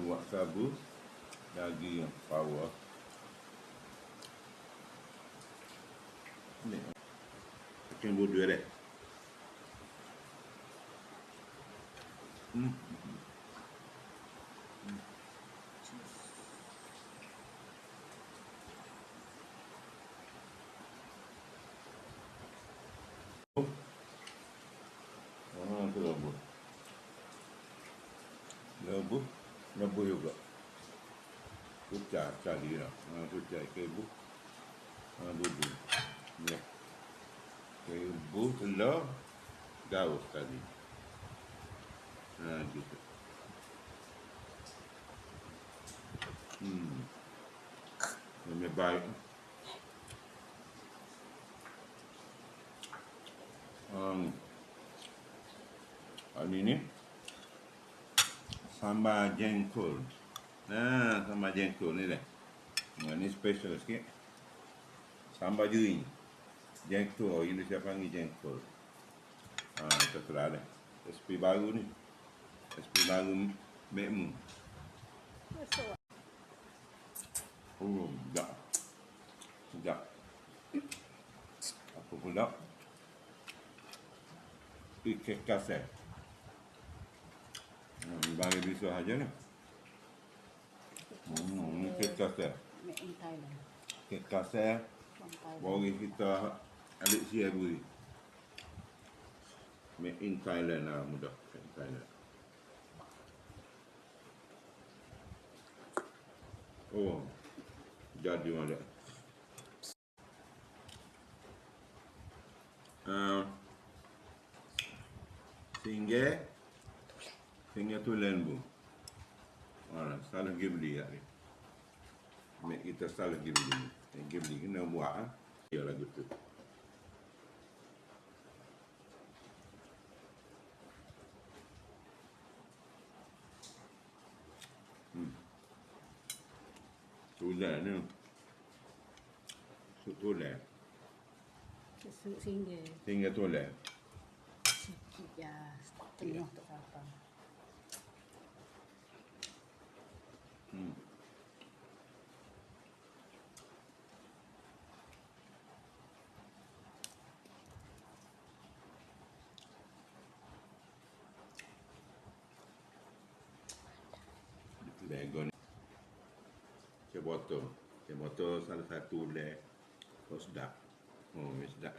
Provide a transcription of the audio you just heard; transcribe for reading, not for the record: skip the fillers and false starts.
buat sabu daging power. Ni chicken bodoh deh. Tu rebus. Rebus juga. Kucah cari lah. Kucah kebu. Bodoh. Ya. Kebu, telur, gaus tadi. Gitu. Ini baik. Hari ni sambal jengkol. Sambal jengkol ni dah. Ni special sikit. Sambal jering. Jengkol, Indonesia panggil jengkol. Terserah dah. Resipi baru ni. Resipi baru Mekmu. Sedap. Sedap. Apa pula? Ikan kasar. Bagi bisa aja ni. Ni ikan kasar. Made in Thailand. Ikan kasar. Bagi kita alik siap beri. Made in Thailand lah, mudah. Made in Thailand. Jadi mana? Singgah tulen bu. Salah pergi beli kat ni. Mek kita salah pergi beli. Pergi beli kena buat. Ya lagu tu. Tulen ni. Sup tulen. Singgah tulen. Sikit je. Tengah tak apa. Legon. Cebotol salah satu le. Sedap. Sedap.